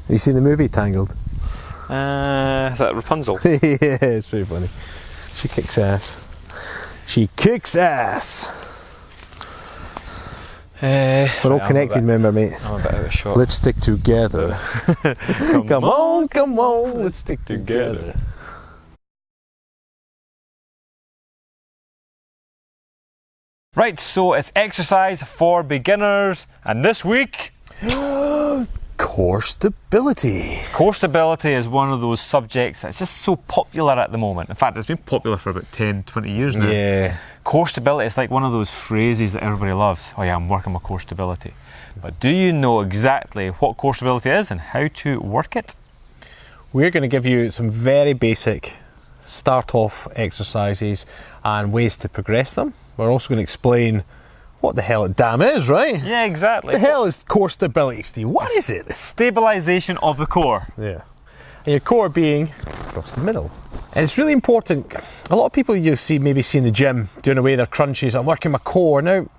you seen the movie Tangled? Is that Rapunzel? Yeah, it's pretty funny. She kicks ass. She kicks ass! We're all connected, remember, mate. I'm a bit out of shot. Let's stick together. Come on, let's stick together. Right, so it's exercise for beginners, and this week... Core stability. Core stability is one of those subjects that's just so popular at the moment. In fact, it's been popular for about 10, 20 years now. Yeah. Core stability is like one of those phrases that everybody loves. Oh yeah, I'm working my core stability. But do you know exactly what core stability is and how to work it? We're going to give you some very basic start-off exercises and ways to progress them. We're also going to explain what the hell it damn is, right? Yeah, exactly. The hell is core stability, Steve? What is it? Stabilisation of the core. Yeah. And your core being across the middle. And it's really important. A lot of people you see maybe see in the gym doing away their crunches. I'm working my core. Now,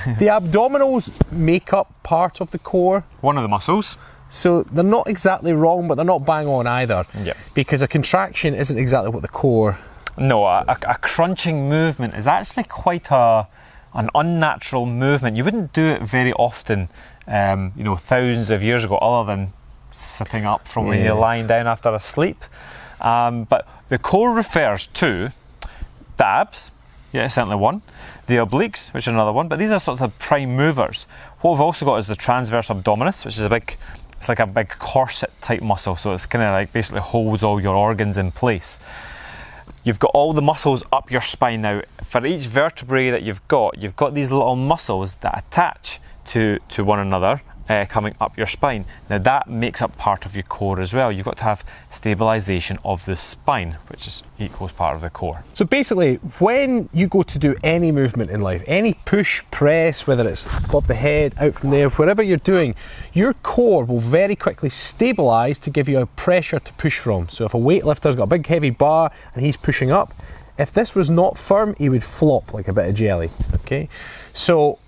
the abdominals make up part of the core. One of the muscles. So they're not exactly wrong, but they're not bang on either. Yep. Because a contraction isn't exactly what the core... No, a crunching movement is actually quite an unnatural movement. You wouldn't do it very often, thousands of years ago, other than sitting up from when you're lying down after a sleep. But the core refers to the abs, yeah, certainly one, the obliques, which is another one, but these are sort of prime movers. What we've also got is the transverse abdominis, which is it's like a big corset type muscle, so it's kind of like basically holds all your organs in place. You've got all the muscles up your spine now. For each vertebrae that you've got these little muscles that attach to one another coming up your spine. Now that makes up part of your core as well. You've got to have stabilisation of the spine, which equals part of the core. So basically, when you go to do any movement in life, any push, press, whether it's above the head, out from there, whatever you're doing, your core will very quickly stabilise to give you a pressure to push from. So if a weightlifter's got a big heavy bar and he's pushing up, if this was not firm, he would flop like a bit of jelly, okay? So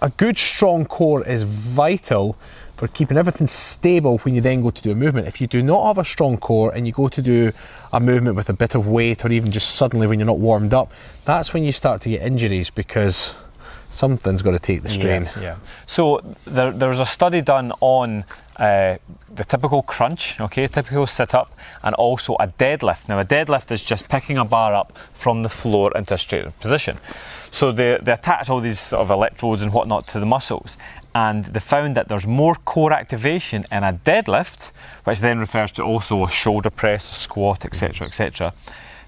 a good strong core is vital for keeping everything stable when you then go to do a movement. If you do not have a strong core and you go to do a movement with a bit of weight, or even just suddenly when you're not warmed up, that's when you start to get injuries, because something's got to take the strain. Yeah. So there was a study done on the typical crunch, okay, typical sit-up, and also a deadlift. Now a deadlift is just picking a bar up from the floor into a straight position. So they attach all these sort of electrodes and whatnot to the muscles, and they found that there's more core activation in a deadlift, which then refers to also a shoulder press, a squat, etc., etc.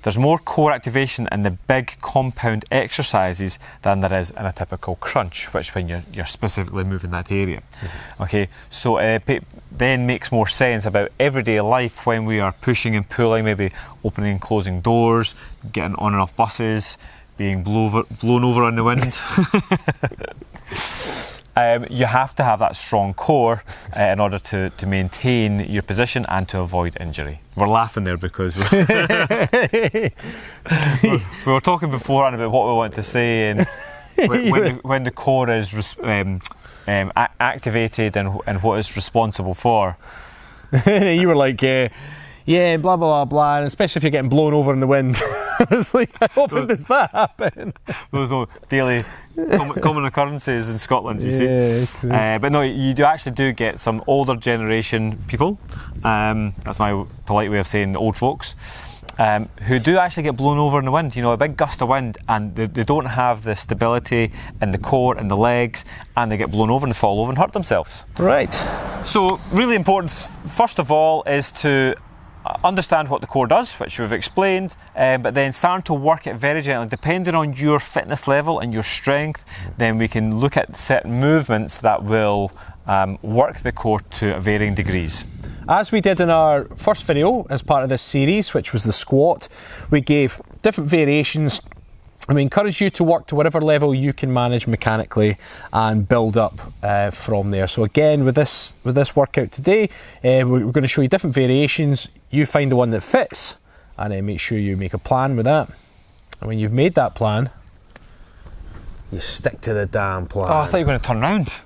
There's more core activation in the big compound exercises than there is in a typical crunch, which when you're specifically moving that area. Mm-hmm. Okay, so it then makes more sense about everyday life when we are pushing and pulling, maybe opening and closing doors, getting on and off buses, being blown over on the wind. You have to have that strong core in order to maintain your position and to avoid injury. We're laughing there because we were talking beforehand about what we want to say, and when the core is activated and what it's responsible for. You were like, yeah, blah, blah, blah, blah, and especially if you're getting blown over in the wind. I was like, how often does that happen? Those are daily common occurrences in Scotland, you see. But no, you actually do get some older generation people, that's my polite way of saying the old folks, who do actually get blown over in the wind, a big gust of wind, and they don't have the stability in the core and the legs, and they get blown over and they fall over and hurt themselves. Right. So really important, first of all, is to understand what the core does, which we've explained, but then starting to work it very gently. Depending on your fitness level and your strength, then we can look at certain movements that will work the core to varying degrees. As we did in our first video as part of this series, which was the squat, we gave different variations, and we encourage you to work to whatever level you can manage mechanically and build up from there. So again, with this workout today, we're going to show you different variations. You find the one that fits, and then make sure you make a plan with that. And when you've made that plan, you stick to the damn plan. Oh, I thought you were going to turn around.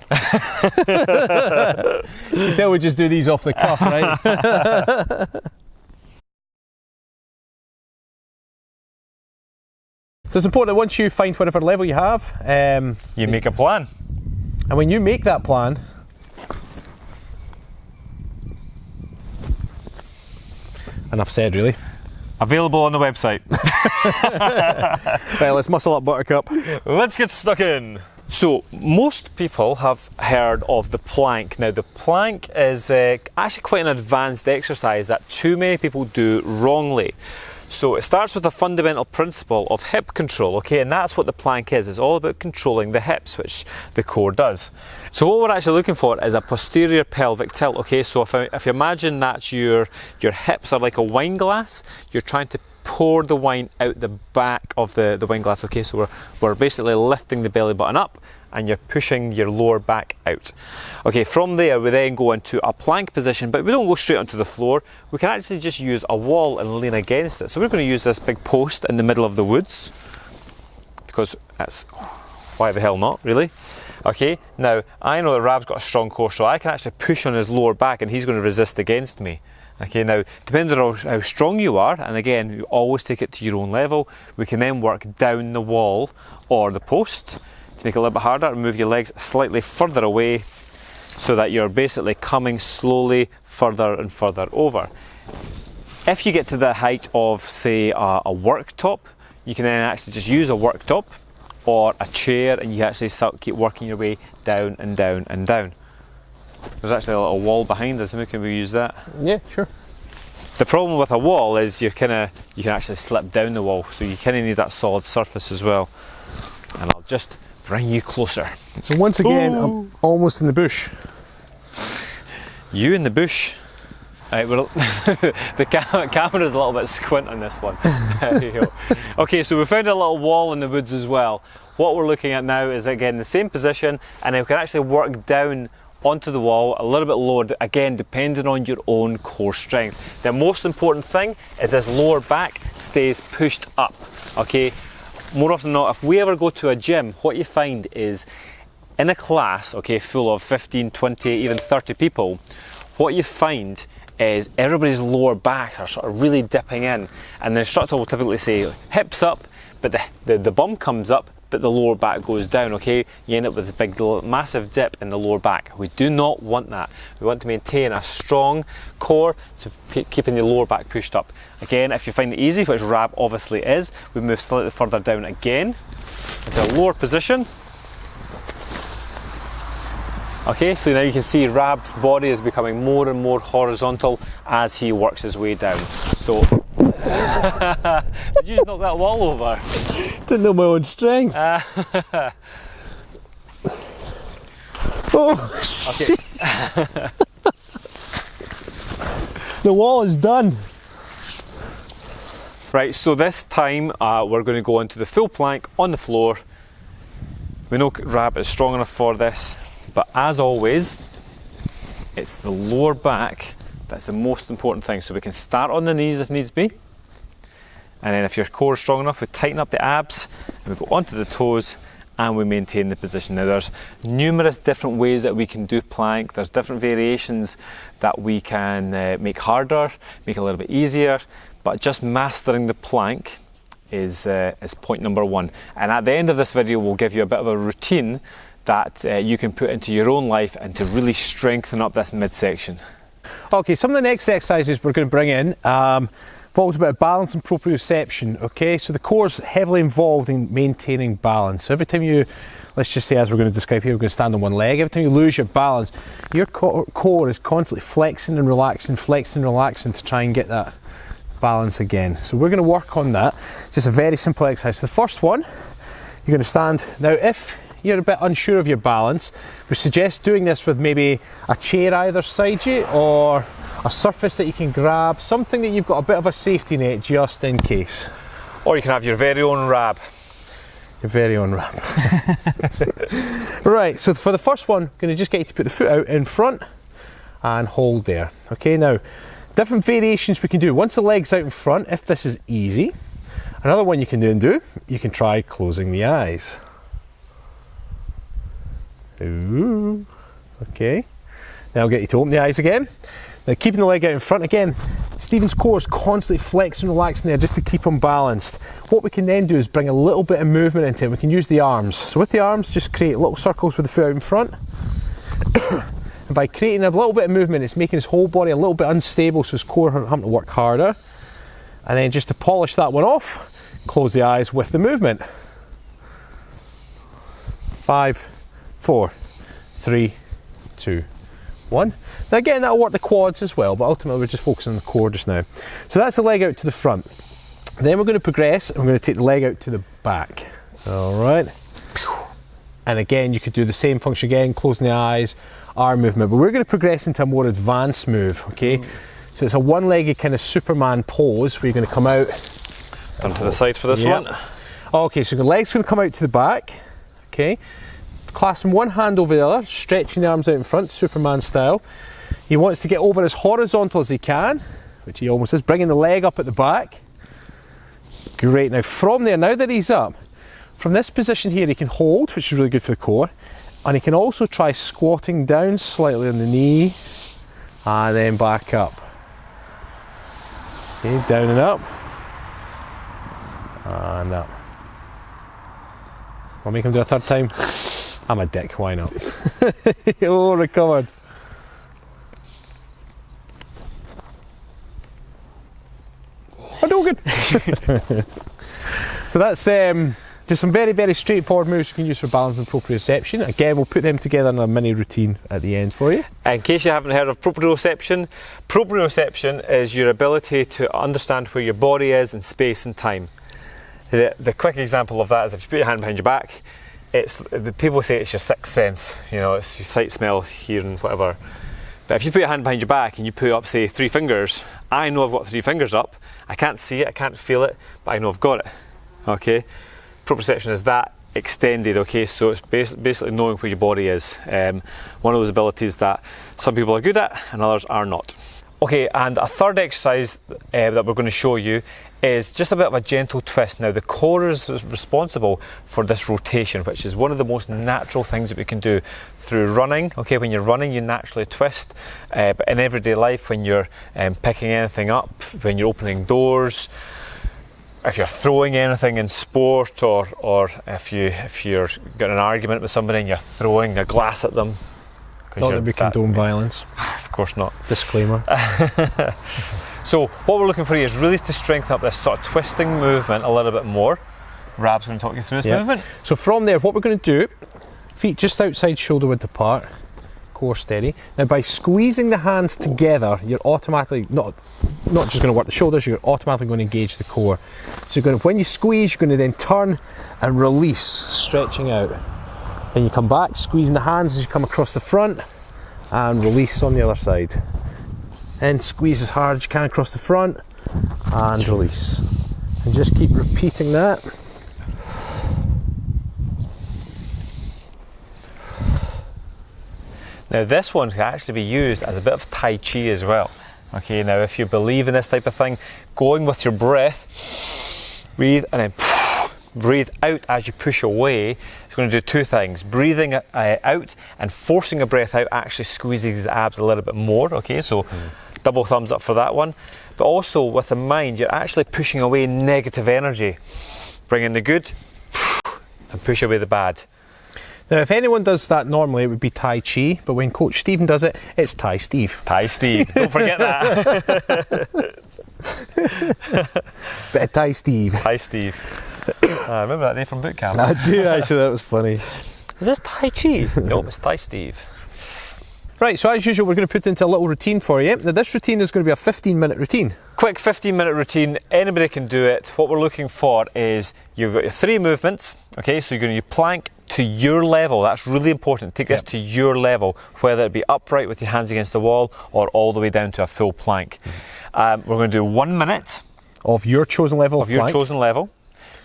You can tell we just do these off the cuff, right? So it's important that once you find whatever level you have, you make a plan. And when you make that plan, enough said really. Available on the website. Right, let's muscle up, Buttercup. Let's get stuck in. So, most people have heard of the plank. Now, the plank is actually quite an advanced exercise that too many people do wrongly. So, it starts with a fundamental principle of hip control, okay, and that's what the plank is. It's all about controlling the hips, which the core does. So, what we're actually looking for is a posterior pelvic tilt, okay, so if you imagine that your hips are like a wine glass, you're trying to pour the wine out the back of the wine glass, okay, so we're basically lifting the belly button up and you're pushing your lower back out. Okay, from there we then go into a plank position, but we don't go straight onto the floor. We can actually just use a wall and lean against it. So we're going to use this big post in the middle of the woods, because that's, why the hell not, really? Okay, now I know that Rab's got a strong core, so I can actually push on his lower back and he's going to resist against me. Okay, now depending on how strong you are, and again you always take it to your own level, we can then work down the wall or the post to make it a little bit harder and move your legs slightly further away so that you're basically coming slowly further and further over. If you get to the height of, say, a worktop, you can then actually just use a worktop or a chair and you actually keep working your way down and down and down. There's actually a little wall behind us, and can we use that? Yeah, sure. The problem with a wall is you can actually slip down the wall, so you kind of need that solid surface as well. And I'll just bring you closer. So once again, I'm almost in the bush. You in the bush? Right, the camera's a little bit squint on this one. There you go. Okay, so we found a little wall in the woods as well. What we're looking at now is again the same position, and then we can actually work down onto the wall a little bit lower, again depending on your own core strength. The most important thing is this lower back stays pushed up. Okay, more often than not, if we ever go to a gym, what you find is in a class, okay, full of 15, 20, even 30 people, what you find is everybody's lower backs are sort of really dipping in, and the instructor will typically say hips up, but the bum comes up, but the lower back goes down, okay? You end up with a big, massive dip in the lower back. We do not want that. We want to maintain a strong core, so keeping the lower back pushed up. Again, if you find it easy, which Rab obviously is, we move slightly further down again into a lower position. Okay, so now you can see Rab's body is becoming more and more horizontal as he works his way down. So, did you just knock that wall over? Didn't know my own strength. Oh, shit. The wall is done. Right, so this time we're going to go into the full plank on the floor. We know Rab is strong enough for this, but as always, it's the lower back that's the most important thing. So we can start on the knees if needs be. And then if your core is strong enough, we tighten up the abs and we go onto the toes and we maintain the position. Now there's numerous different ways that we can do plank. There's different variations that we can make harder, make a little bit easier, but just mastering the plank is point number one. And at the end of this video, we'll give you a bit of a routine that you can put into your own life and to really strengthen up this midsection. Okay, some of the next exercises we're going to bring in involves a bit of balance and proprioception. Okay, so the core's heavily involved in maintaining balance. So every time you, let's just say, as we're going to describe here, we're going to stand on one leg. Every time you lose your balance, your core is constantly flexing and relaxing to try and get that balance again. So we're going to work on that. Just a very simple exercise. So the first one, you're going to stand. Now, if you're a bit unsure of your balance, we suggest doing this with maybe a chair either side you, or a surface that you can grab, something that you've got a bit of a safety net just in case. Or you can have your very own Rab. Your very own Rab. Right, so for the first one, I'm going to just get you to put the foot out in front and hold there. Okay, now, different variations we can do. Once the leg's out in front, if this is easy, another one you can do, you can try closing the eyes. Ooh. Okay. Now I'll get you to open the eyes again. Now keeping the leg out in front again. Stephen's core is constantly flexing and relaxing there just to keep him balanced. What we can then do is bring a little bit of movement into it. We can use the arms. So with the arms, just create little circles with the foot out in front. And by creating a little bit of movement, it's making his whole body a little bit unstable, so his core having to work harder. And then just to polish that one off, close the eyes with the movement. 5, 4, 3, 2, 1. Now again, that'll work the quads as well, but ultimately we're just focusing on the core just now. So that's the leg out to the front. Then we're going to progress and we're going to take the leg out to the back. All right. And again, you could do the same function again, closing the eyes, arm movement, but we're going to progress into a more advanced move, okay? So it's a one-legged kind of Superman pose where you're going to come out. Turn to the side for this one. Okay, so the leg's going to come out to the back, okay? Clasping one hand over the other, stretching the arms out in front, Superman style. He wants to get over as horizontal as he can, which he almost is, bringing the leg up at the back. Great, now from there, now that he's up, from this position here he can hold, which is really good for the core, and he can also try squatting down slightly on the knee, and then back up. Okay, down and up, and up. I'll make him do a third time. I'm a dick, why not? Oh, recovered. Oh, no good. So that's just some very, very straightforward moves you can use for balance and proprioception. Again, we'll put them together in a mini routine at the end for you. In case you haven't heard of proprioception, proprioception is your ability to understand where your body is in space and time. The quick example of that is if you put your hand behind your back, the people say it's your sixth sense, you know, it's your sight, smell, hearing, whatever. But if you put your hand behind your back and you put up, say, 3 fingers, I know I've got 3 fingers up. I can't see it, I can't feel it, but I know I've got it, okay? Proprioception is that extended, okay? So it's basically knowing where your body is. One of those abilities that some people are good at and others are not. Okay, and a third exercise that we're going to show you is just a bit of a gentle twist. Now the core is responsible for this rotation, which is one of the most natural things that we can do through running. Okay, when you're running you naturally twist, but in everyday life when you're picking anything up, when you're opening doors, if you're throwing anything in sport, or if you're got an argument with somebody and you're throwing a glass at them. Not that we condone violence. Of course not. Disclaimer. So what we're looking for here is really to strengthen up this sort of twisting movement a little bit more. Rab's going to talk you through this movement. So from there, what we're going to do, feet just outside shoulder width apart, core steady. Now by squeezing the hands together, you're automatically, not just going to work the shoulders, you're automatically going to engage the core. So you're going to, when you squeeze, you're going to then turn and release, stretching out. Then you come back, squeezing the hands as you come across the front, and release on the other side. And squeeze as hard as you can across the front, and release. And just keep repeating that. Now this one can actually be used as a bit of Tai Chi as well. Okay, now if you believe in this type of thing, going with your breath, breathe and then breathe out as you push away. It's going to do 2 things. Breathing out and forcing a breath out actually squeezes the abs a little bit more. Okay, so double thumbs up for that one. But also with the mind, you're actually pushing away negative energy. Bring in the good and push away the bad. Now if anyone does that normally it would be Tai Chi, but when Coach Stephen does it, it's Tai Steve. Tai Steve, don't forget that. Bit of Tai Steve. Tai Steve. I remember that name from boot camp. I do actually, that was funny. Is this Tai Chi? No, it's Tai Steve. Right, so as usual we're going to put into a little routine for you. Now this routine is going to be a 15-minute routine. Quick 15-minute routine, anybody can do it. What we're looking for is you've got your 3 movements, okay, so you're going to plank to your level. That's really important. Take this to your level, whether it be upright with your hands against the wall or all the way down to a full plank. We're going to do 1 minute of your chosen level of your plank. chosen level.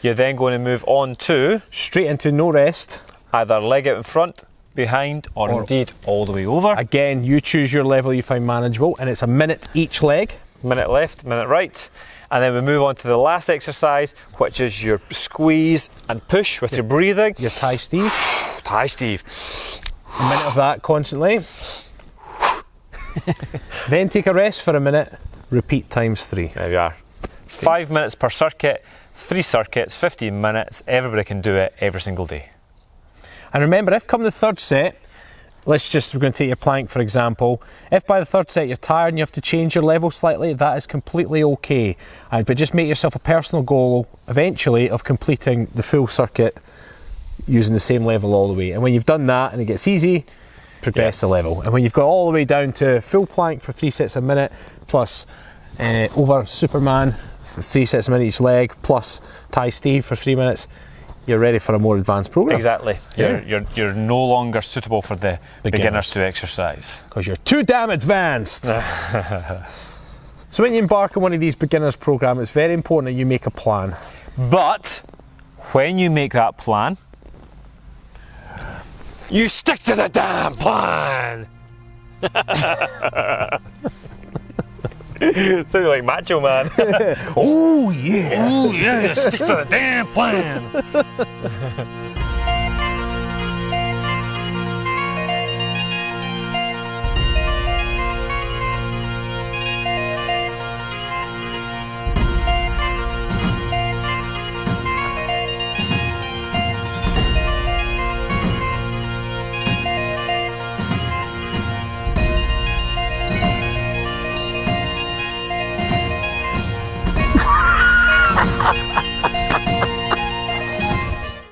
You're then going to move on to straight into no rest, either leg out in front, behind, or indeed all the way over. Again, you choose your level you find manageable, and it's a minute each leg. Minute left, minute right. And then we move on to the last exercise, which is your squeeze and push with your breathing. Your Tai Steve. Tai Steve. A minute of that constantly. Then take a rest for a minute. Repeat times 3. There we are. 5 minutes per circuit, 3 circuits, 15 minutes. Everybody can do it every single day. And remember, if come the third set, we're going to take your plank for example. If by the third set you're tired and you have to change your level slightly, that is completely okay. But just make yourself a personal goal eventually of completing the full circuit using the same level all the way. And when you've done that and it gets easy, progress the level. And when you've got all the way down to full plank for 3 sets a minute, plus over Superman, 3 sets a minute each leg, plus Thai Steve for 3 minutes, you're ready for a more advanced program. Exactly. Yeah. You're no longer suitable for the beginners to exercise. Because you're too damn advanced. So when you embark on one of these beginners programs, it's very important that you make a plan. But when you make that plan, you stick to the damn plan. Sounded like Macho Man. Oh yeah! Oh yeah, stick to the damn plan.